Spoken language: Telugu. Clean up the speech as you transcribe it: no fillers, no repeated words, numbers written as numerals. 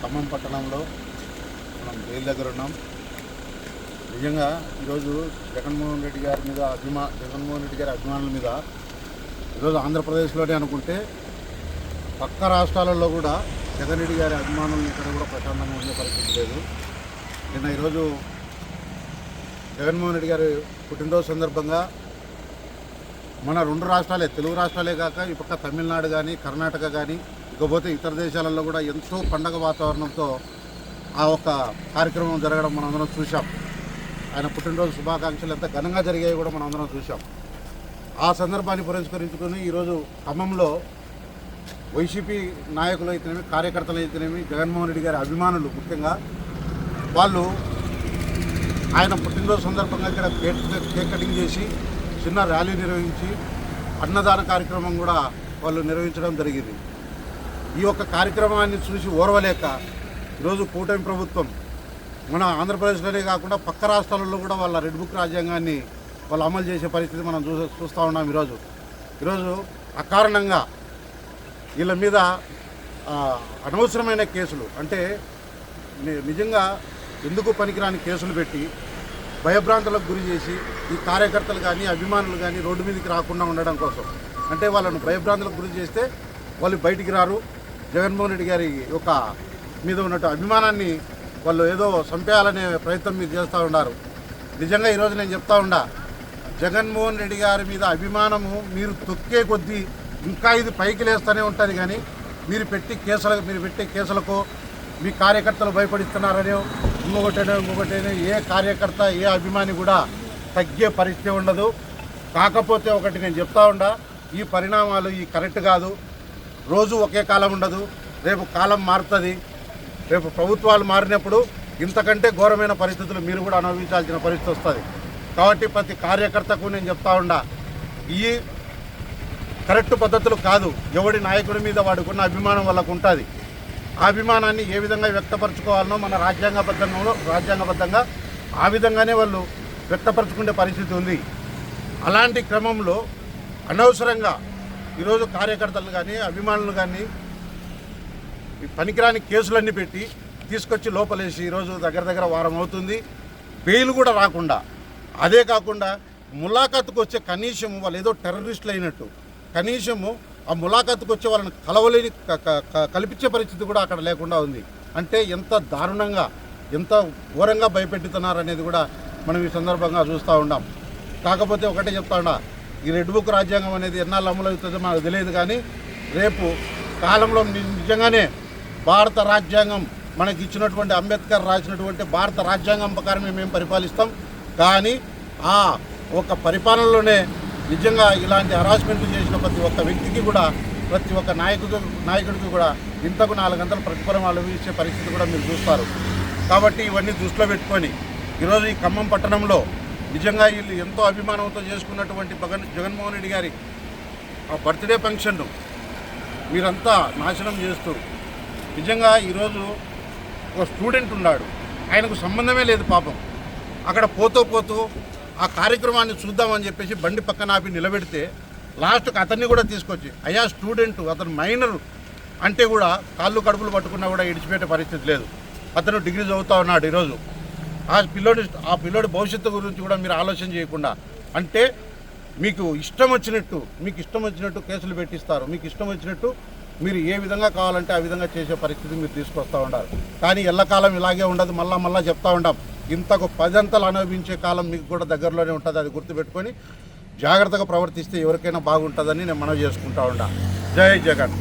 ఖమ్మం పట్టణంలో మనం జైలు దగ్గర ఉన్నాం. నిజంగా ఈరోజు జగన్మోహన్ రెడ్డి గారి అభిమానుల మీద ఈరోజు ఆంధ్రప్రదేశ్లోనే అనుకుంటే పక్క రాష్ట్రాలలో కూడా జగన్ రెడ్డి గారి అభిమానులు ఇక్కడ కూడా ప్రశాంతంగా ఉండే పరిస్థితి లేదు. ఈరోజు జగన్మోహన్ రెడ్డి గారి పుట్టినరోజు సందర్భంగా మన రెండు రాష్ట్రాలే, తెలుగు రాష్ట్రాలే కాక ఈ పక్క తమిళనాడు కానీ కర్ణాటక కానీ ఇకపోతే ఇతర దేశాలలో కూడా ఎంతో పండగ వాతావరణంతో ఆ ఒక్క కార్యక్రమం జరగడం మనందరం చూసాం. ఆయన పుట్టినరోజు శుభాకాంక్షలు ఎంత ఘనంగా జరిగాయి కూడా మనందరం చూసాం. ఆ సందర్భాన్ని పురస్కరించుకొని ఈరోజు ఖమ్మంలో వైసీపీ నాయకులు అయితేనేమి, కార్యకర్తలు అయితేనేమి, జగన్మోహన్ రెడ్డి గారి అభిమానులు ముఖ్యంగా వాళ్ళు ఆయన పుట్టినరోజు సందర్భంగా ఇక్కడ కేక్ కటింగ్ చేసి చిన్న ర్యాలీ నిర్వహించి అన్నదాన కార్యక్రమం కూడా వాళ్ళు నిర్వహించడం జరిగింది. ఈ యొక్క కార్యక్రమాన్ని చూసి ఓర్వలేక ఈరోజు కూటమి ప్రభుత్వం మన ఆంధ్రప్రదేశ్లోనే కాకుండా పక్క రాష్ట్రాలలో కూడా వాళ్ళ రెడ్ బుక్ రాజ్యాంగాన్ని వాళ్ళు అమలు చేసే పరిస్థితి మనం చూస్తూ ఉన్నాం. ఈరోజు అకారణంగా వీళ్ళ మీద అనవసరమైన కేసులు, అంటే నిజంగా ఎందుకు పనికిరాని కేసులు పెట్టి భయభ్రాంతులకు గురి చేసి ఈ కార్యకర్తలు కానీ అభిమానులు కానీ రోడ్డు మీదకి రాకుండా ఉండడం కోసం, అంటే వాళ్ళను భయభ్రాంతులకు గురి చేస్తే వాళ్ళు బయటికి రారు. జగన్మోహన్ రెడ్డి గారి యొక్క మీద ఉన్నట్టు అభిమానాన్ని వాళ్ళు ఏదో చంపేయాలనే ప్రయత్నం మీరు చేస్తూ ఉన్నారు. నిజంగా ఈరోజు నేను చెప్తా ఉండా, జగన్మోహన్ రెడ్డి గారి మీద అభిమానము మీరు తొక్కే కొద్దీ ఇంకా ఇది పైకి లేస్తూనే ఉంటుంది. కానీ మీరు పెట్టే కేసులకు మీ కార్యకర్తలు భయపడిస్తున్నారనే ఇంకొకటేనే ఏ కార్యకర్త ఏ అభిమాని కూడా తగ్గే పరిస్థితి ఉండదు. కాకపోతే ఒకటి నేను చెప్తా ఉండా, ఈ పరిణామాలు ఈ కరెక్ట్ కాదు. రోజు ఒకే కాలం ఉండదు, రేపు కాలం మారుతుంది. రేపు ప్రభుత్వాలు మారినప్పుడు ఇంతకంటే ఘోరమైన పరిస్థితులు మీరు కూడా అనుభవించాల్సిన పరిస్థితి వస్తుంది. కాబట్టి ప్రతి కార్యకర్తకు నేను చెప్తా ఉండా, ఈ కరెక్ట్ పద్ధతులు కాదు. ఎవడి నాయకుడి మీద వాడుకున్న అభిమానం వాళ్ళకు ఉంటుంది. ఆ అభిమానాన్ని ఏ విధంగా వ్యక్తపరచుకోవాలనో మన రాజ్యాంగబద్ధంగా ఆ విధంగానే వాళ్ళు వ్యక్తపరచుకునే పరిస్థితి ఉంది. అలాంటి క్రమంలో అనవసరంగా ఈరోజు కార్యకర్తలు కానీ అభిమానులు కానీ పనికిరాని కేసులన్నీ పెట్టి తీసుకొచ్చి లోపలేసి ఈరోజు దగ్గర వారం అవుతుంది. బెయిల్ కూడా రాకుండా, అదే కాకుండా ములాఖాతుకు వచ్చే కనీసము వాళ్ళు ఏదో టెర్రరిస్టులు అయినట్టు కనీసము ఆ ములాఖాతుకు వచ్చే వాళ్ళని కల్పించే పరిస్థితి కూడా అక్కడ లేకుండా ఉంది. అంటే ఎంత దారుణంగా ఎంత ఘోరంగా భయపెట్టుతున్నారు అనేది కూడా మనం ఈ సందర్భంగా చూస్తూ ఉన్నాం. కాకపోతే ఒకటే చెప్తా ఉన్నా, ఈ రెడ్ బుక్ రాజ్యాంగం అనేది ఎన్నాళ్ళు అమలు అవుతుందో మనకు తెలియదు. కానీ రేపు కాలంలో నిజంగానే భారత రాజ్యాంగం మనకి ఇచ్చినటువంటి అంబేద్కర్ రాసినటువంటి భారత రాజ్యాంగం ప్రకారమే మేము పరిపాలిస్తాం. కానీ ఆ ఒక పరిపాలనలోనే నిజంగా ఇలాంటి హరాస్మెంట్లు చేసిన ప్రతి ఒక్క వ్యక్తికి కూడా, ప్రతి ఒక్క నాయకుడికి కూడా ఇంతకు 4 గంటల ప్రతిఫలం అనుభవించే పరిస్థితి కూడా మీరు చూస్తారు. కాబట్టి ఇవన్నీ దృష్టిలో పెట్టుకొని ఈరోజు ఈ ఖమ్మం పట్టణంలో నిజంగా వీళ్ళు ఎంతో అభిమానంతో చేసుకున్నటువంటి జగన్మోహన్ రెడ్డి గారి ఆ బర్త్డే ఫంక్షన్ను మీరంతా నాశనం చేస్తూ, నిజంగా ఈరోజు ఒక స్టూడెంట్ ఉన్నాడు, ఆయనకు సంబంధమే లేదు పాపం. అక్కడ పోతూ ఆ కార్యక్రమాన్ని చూద్దామని చెప్పేసి బండి పక్కన ఆపి నిలబెడితే లాస్ట్కి అతన్ని కూడా తీసుకొచ్చి, అయ్యా స్టూడెంట్, అతను మైనర్ అంటే కూడా కాళ్ళు కడుపులు పట్టుకున్నా కూడా ఇడిచిపెట్టే పరిస్థితి లేదు. అతను డిగ్రీ చదువుతూ ఉన్నాడు. ఈరోజు ఆ పిల్లోడి భవిష్యత్తు గురించి కూడా మీరు ఆలోచన చేయకుండా, అంటే మీకు ఇష్టం వచ్చినట్టు కేసులు పెట్టిస్తారు, మీకు ఇష్టం వచ్చినట్టు మీరు ఏ విధంగా కావాలంటే ఆ విధంగా చేసే పరిస్థితి మీరు తీసుకొస్తూ ఉండాలి. కానీ ఎల్లకాలం ఇలాగే ఉండదు. మళ్ళా చెప్తా ఉంటాం, ఇంతకు 10 అంతలు అనుభవించే కాలం మీకు కూడా దగ్గరలోనే ఉంటుంది. అది గుర్తుపెట్టుకొని జాగ్రత్తగా ప్రవర్తిస్తే ఎవరికైనా బాగుంటుందని నేను మనవి చేసుకుంటా ఉంటా. జై జగన్.